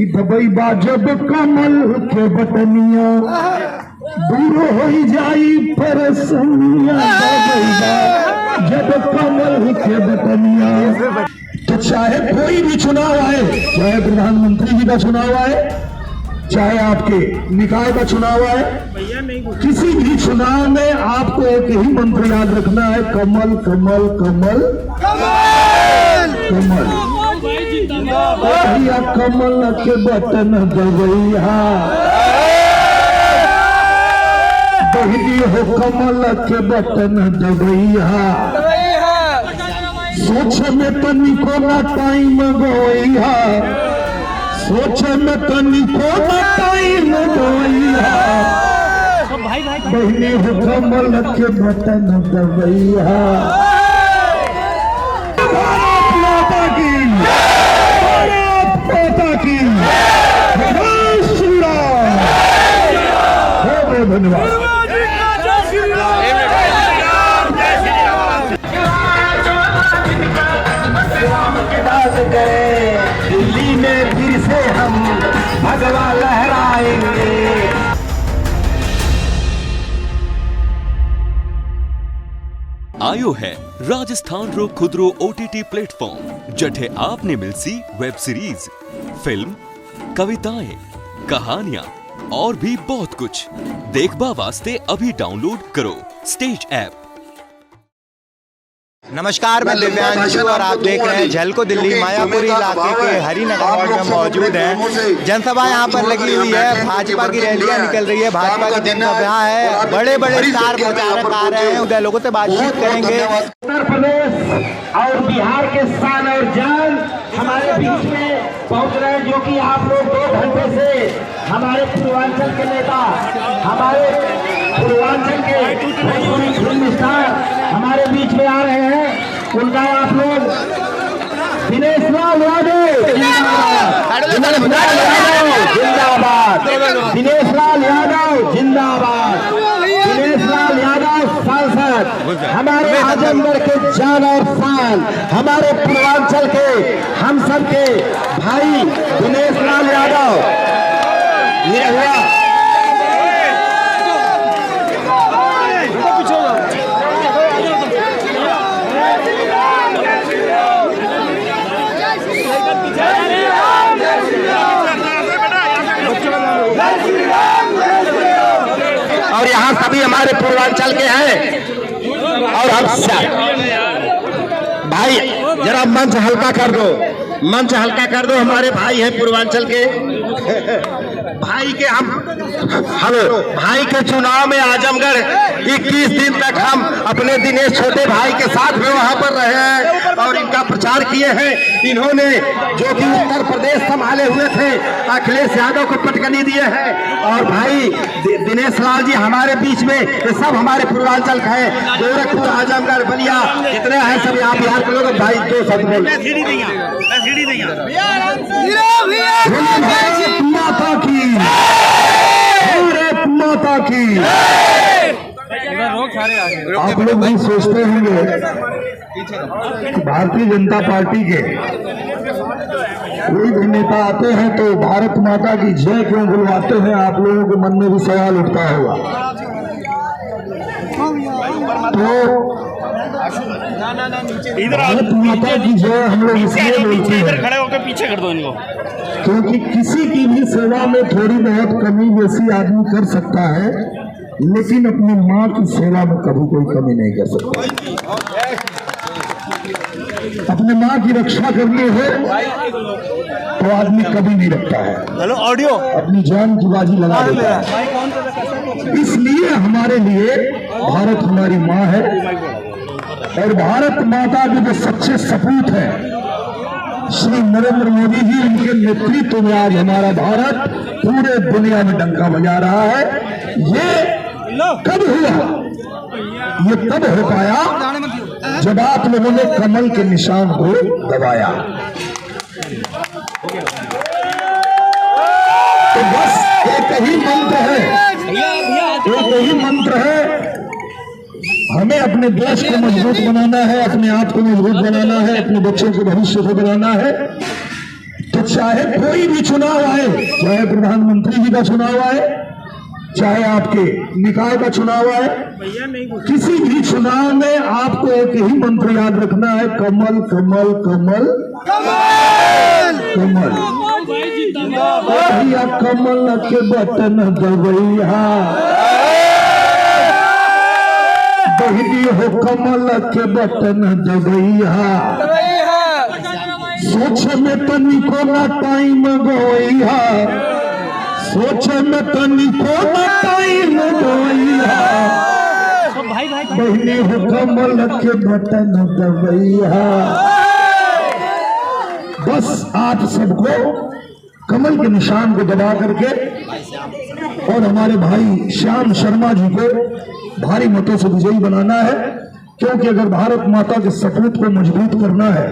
कि दबई बा जब कमल के बटनिया दूर हो जाई परसनिया, दबई बा जब कमल के बटनिया। तो चाहे कोई भी चुनाव आए, चाहे प्रधानमंत्री जी का चुनाव आए, चाहे आपके निकाय का चुनाव आए, किसी भी चुनाव में आपको एक ही मंत्र याद रखना है, कमल कमल कमल कमल। भैया कमल के बटन दबैया, बहनी हो कमल के बटन दबैया। सोच में तनिको ना टाइम गोइया, सोच में तनिको ना टाइम गोइया। बहनी हो कमल के बटन दबैया। भारत माता की, भारत माता की, जय श्री राम। बहुत बहुत धन्यवाद। दिल्ली में फिर से हम भगवा लहराएंगे। आयो है राजस्थान रो खुदरो OTT प्लेटफॉर्म, जठे आपने मिलसी वेब सीरीज, फिल्म, कविताएं, कहानियां और भी बहुत कुछ देखबा वास्ते अभी डाउनलोड करो स्टेज ऐप। नमस्कार, मैं दिव्यांशु और आप देख रहे हैं झलको दिल्ली। मायापुरी इलाके के हरिनगर वार्ड में मौजूद हैं। जनसभा यहाँ पर लगी हुई है, भाजपा की रैलियां निकल रही है, भाजपा की जनसभा है, बड़े बड़े स्टार प्रचारक आ रहे हैं। उधर लोगों से बातचीत करेंगे। उत्तर प्रदेश और बिहार के शान और जान हमारे बीच में पहुंच रहे हैं, जो कि आप लोग 2 घंटे से हमारे पूर्वांचल के नेता, हमारे पूर्वांचल के फिल्म स्टार हमारे बीच में आ रहे हैं। उनका आप लोग दिनेश लाल यादव जिंदाबाद, दिनेश लाल यादव जिंदाबाद, दिनेश लाल यादव सांसद, हमारे आजमगढ़ के जान और शान, हमारे पूर्वांचल के हम सब के भाई दिनेश लाल यादव। ये हुआ और यहाँ सभी हमारे पूर्वांचल के हैं। और हम भाई जरा मंच हल्का कर दो, मंच हल्का कर दो। हमारे भाई हैं पूर्वांचल के भाई के हम हेलो भाई के चुनाव में आजमगढ़ 21 दिन तक हम अपने दिनेश छोटे भाई के साथ में वहां पर रहे हैं और इनका प्रचार किए हैं। इन्होंने जो कि उत्तर प्रदेश संभाले हुए थे, अखिलेश यादव को पटकनी दिए हैं। और भाई दिनेश लाल जी हमारे बीच में, ये सब हमारे पूर्वांचल का है, गोरखपुर, आजमगढ़, बलिया जितने हैं सब यहाँ बिहार के लोग। भाई 2 शब्द माता की, भारत माता की। आप लोग भी सोचते होंगे कि भारतीय जनता पार्टी के कोई भी नेता आते हैं तो भारत माता की जय क्यों बुलवाते हैं, आप लोगों के मन में भी सवाल उठता होगा। तो भारत माता की जय हम लोग इसलिए बोलते हैं, खड़े होकर पीछे कर दो इनको, क्योंकि किसी की भी सेवा में थोड़ी बहुत कमी बेसी आदमी कर सकता है, लेकिन अपनी माँ की सेवा में कभी कोई कमी नहीं कर सकता। अपने माँ की रक्षा करनी हो तो आदमी कभी नहीं रखता है, हेलो ऑडियो, अपनी जान की बाजी लगा देता है। इसलिए हमारे लिए भारत हमारी माँ है और भारत माता के जो सच्चे सपूत हैं श्री नरेंद्र मोदी जी, उनके नेतृत्व में आज हमारा भारत पूरे दुनिया में डंका बजा रहा है। ये कब हुआ? ये तब हो पाया जब आप लोगों ने कमल के निशान को दबाया। तो बस एक ही मंत्र है, एक ही मंत्र है, हमें अपने देश को मजबूत बनाना है, अपने आप को मजबूत बनाना है, अपने बच्चों के भविष्य को बनाना है। तो चाहे कोई भी चुनाव आए, चाहे प्रधानमंत्री जी का चुनाव आए, चाहे आपके निकाय का चुनाव आए, किसी भी चुनाव में आपको एक ही मंत्र याद रखना है, कमल कमल कमल कमल। भैया कमल के बटन दबैया, बहनी हो कमल के बटन दबैया, सोच में तनिको ना टाइम गवैया, सोच में तनिको ना टाइम गवैया, बहनी हो कमल के बटन दबैया। बस आप सबको कमल के निशान को दबा करके और हमारे भाई श्याम शर्मा जी को भारी मतों से विजयी बनाना है, क्योंकि अगर भारत माता के सपूत को मजबूत करना है,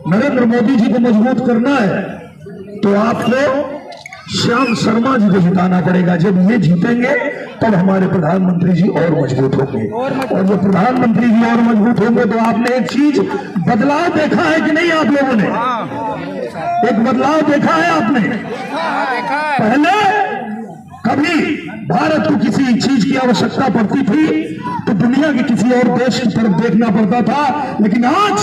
नरेंद्र मोदी जी को मजबूत करना है, तो आपको श्याम शर्मा जी को जिताना पड़ेगा। जब ये जीतेंगे तब हमारे प्रधानमंत्री जी और मजबूत होंगे, और जब प्रधानमंत्री जी और मजबूत होंगे तो आपने एक चीज बदलाव देखा है कि नहीं? आप लोगों ने एक बदलाव देखा है आपने? पहले कभी भारत को किसी चीज की आवश्यकता पड़ती थी तो दुनिया के किसी और देश की तरफ देखना पड़ता था, लेकिन आज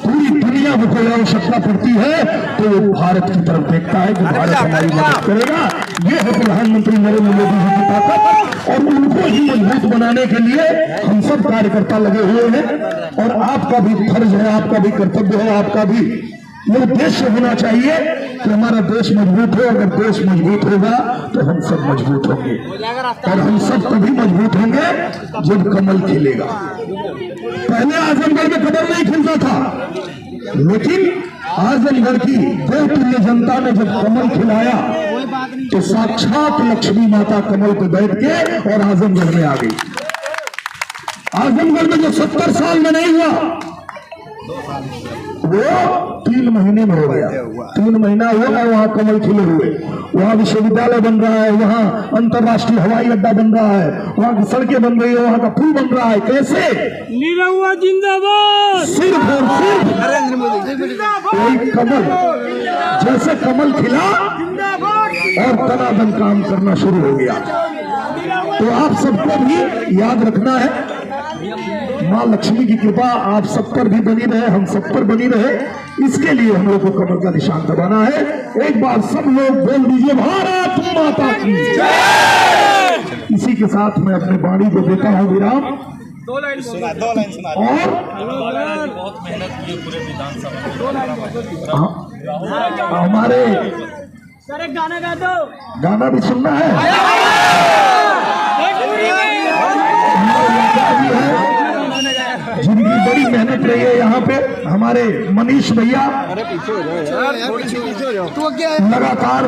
पूरी दुनिया को कोई आवश्यकता पड़ती है तो वो भारत की तरफ देखता है कि भारत हमारी मदद करेगा। ये है प्रधानमंत्री नरेंद्र मोदी जी की ताकत, और उनको ही मजबूत बनाने के लिए हम सब कार्यकर्ता लगे हुए हैं। और आपका भी फर्ज है, आपका भी कर्तव्य है, आपका भी ये उद्देश्य होना चाहिए कि हमारा देश मजबूत हो। अगर देश मजबूत होगा तो हम सब मजबूत होंगे, और हम सब तभी मजबूत होंगे जब कमल खिलेगा। पहले आजमगढ़ में कमल नहीं खिलता था, लेकिन आजमगढ़ की देवतुल्य जनता ने जब कमल खिलाया तो साक्षात लक्ष्मी माता कमल पे बैठ के और आजमगढ़ में आ गई। आजमगढ़ में जो 70 साल में नहीं हुआ वो 3 महीने में हो गया। 3 महीना हुआ है वहाँ कमल खिले हुए, वहाँ विश्वविद्यालय बन रहा है, वहाँ अंतर्राष्ट्रीय हवाई अड्डा बन रहा है, वहाँ की सड़कें बन रही है, वहाँ का पुल बन रहा है। कैसे? निरहुआ जिंदाबाद, सिर्फ और सिर्फ नरेंद्र मोदी। वही कमल, जैसे कमल खिला और तनादन काम करना शुरू हो गया। तो आप सबको भी याद रखना है, माँ लक्ष्मी की कृपा आप सब पर भी बनी रहे, हम सब पर बनी रहे, इसके लिए हम लोग को कमल का निशान दबाना है। एक बार सब लोग बोल दीजिए भारत माता की जय। इसी के साथ मैं अपने वाणी को देता हूँ विराम। 2 लाइन सुना। और बहुत मेहनत की पूरे विधानसभा, हमारे सर एक गाना गा दो, गाना भी सुनना है। जिनकी बड़ी मेहनत रही है यहाँ पे, हमारे मनीष भैया लगातार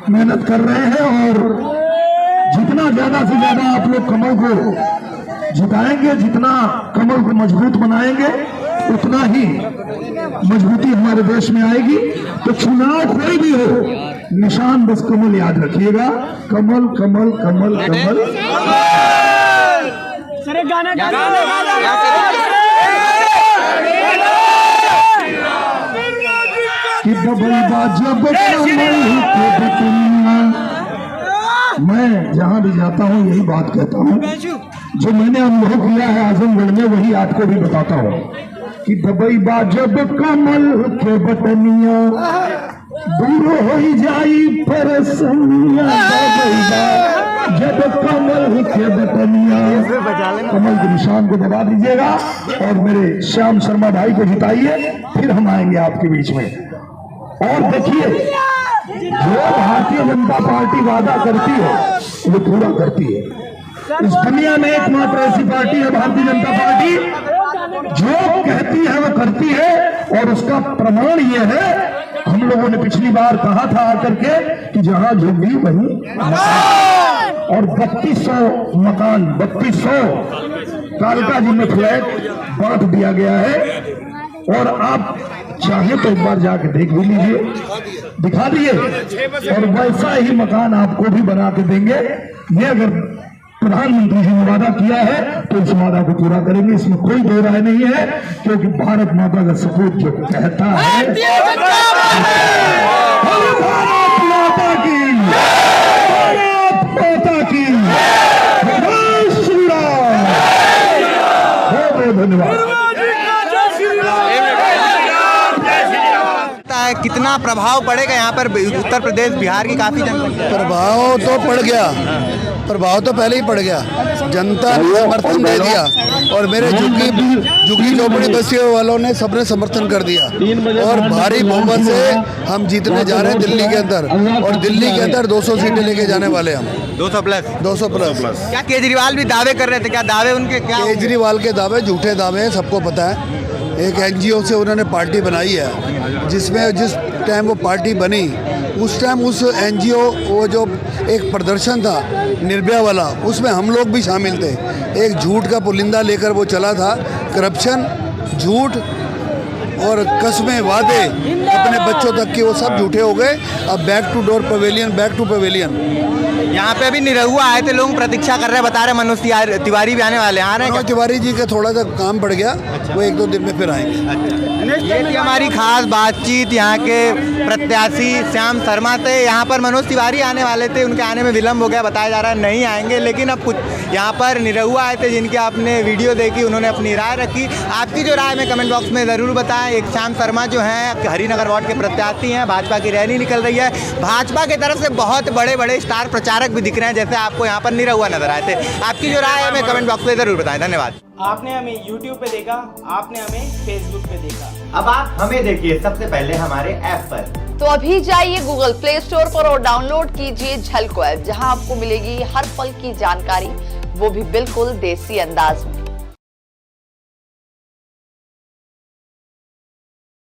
मेहनत कर रहे हैं, और जितना ज्यादा से ज्यादा आप लोग कमल को जिताएंगे, जितना कमल को मजबूत बनाएंगे, उतना ही मजबूती हमारे देश में आएगी। तो चुनाव कोई भी हो, निशान बस कमल याद रखिएगा, कमल कमल कमल कमल। सर एक गाना गा दो। मैं जहाँ भी जाता हूँ यही बात कहता हूँ, जो मैंने अनुभव किया है आजमगढ़ में वही आपको भी बताता हूँ कि दबई बा जब कमल के बटनिया, दूर हो जाई परेशानियां, जब कमल के बटनिया। कमल के निशान को दबा दीजिएगा और मेरे श्याम शर्मा भाई को जिताइए, फिर हम आएंगे आपके बीच में। और देखिए, जो भारतीय जनता पार्टी वादा करती है वो पूरा करती है। इस दुनिया में एकमात्र ऐसी पार्टी है भारतीय जनता पार्टी, जो कहती है वो करती है, और उसका प्रमाण ये है, हम लोगों ने पिछली बार कहा था आकर के कि जहां झुग्गी वहीं, और 3200 मकान, 3200 कालका जी में फ्लैट बांट दिया गया है। और आप चाहे तो एक बार जाके देख भी लीजिए, दिखा दिए, और वैसा ही मकान आपको भी बना के देंगे। ये अगर प्रधानमंत्री जी ने वादा किया है तो इस वादा को पूरा करेंगे, इसमें कोई दो राय नहीं है, क्योंकि भारत माता का सपूत जो कहता है भारत माता की, भारत माता की, जय श्री राम। बहुत बहुत धन्यवाद। कितना प्रभाव पड़ेगा यहाँ पर उत्तर प्रदेश बिहार की काफी जनता? प्रभाव तो पड़ गया, प्रभाव तो पहले ही पड़ गया। जनता ने समर्थन दे दिया और मेरे झुग्गी झोपड़ी बस्तियों वालों ने सबने समर्थन कर दिया और भारी बहुमत से हम जीतने जा रहे हैं दिल्ली के अंदर। और दिल्ली के अंदर 200 सीटें लेके जाने वाले हम। 200 प्लस। क्या केजरीवाल भी दावे कर रहे थे? क्या दावे उनके क्या? केजरीवाल के दावे झूठे दावे हैं, सबको पता है। एक एनजीओ से उन्होंने पार्टी बनाई है, जिसमें जिस टाइम वो पार्टी बनी उस टाइम उस एनजीओ वो जो एक प्रदर्शन था निर्भया वाला, उसमें हम लोग भी शामिल थे। एक झूठ का पुलिंदा लेकर वो चला था। करप्शन, झूठ और कस्में, वादे अपने बच्चों तक के वो सब झूठे हो गए। अब back to door pavilion, back to pavilion. यहाँ पे अभी निरहुआ आए थे, लोग प्रतीक्षा कर रहे हैं, बता रहे मनोज तिवारी भी आने वाले हैं। आ रहे हैं मनोज तिवारी जी का थोड़ा सा काम पड़ गया, वो 1-2 दिन में फिर आएंगे। ये थी हमारी खास बातचीत यहाँ के प्रत्याशी श्याम शर्मा से। यहाँ पर मनोज तिवारी आने वाले थे, उनके आने में विलम्ब हो गया, बताया जा रहा है नहीं आएंगे। लेकिन अब कुछ यहाँ पर निरहुआ आए थे जिनकी आपने वीडियो देखी, उन्होंने अपनी राय रखी। आपकी जो राय में कमेंट बॉक्स में ज़रूर बताएं। एक श्याम शर्मा जो हैं हरिनगर वार्ड के प्रत्याशी हैं, भाजपा की रैली निकल रही है। भाजपा की तरफ से बहुत बड़े बड़े स्टार प्रचारक भी दिख रहे हैं, जैसे आपको यहाँ पर निरहुआ नजर आए थे। आपकी जो राय है हमें कमेंट बॉक्स में ज़रूर बताएं। धन्यवाद। आपने हमें YouTube पे देखा, आपने हमें Facebook पे देखा, अब आप हमें देखिए सबसे पहले हमारे ऐप पर। तो अभी जाइए गूगल प्ले स्टोर पर और डाउनलोड कीजिए झलको ऐप, जहां आपको मिलेगी हर पल की जानकारी, वो भी बिल्कुल देसी अंदाज में।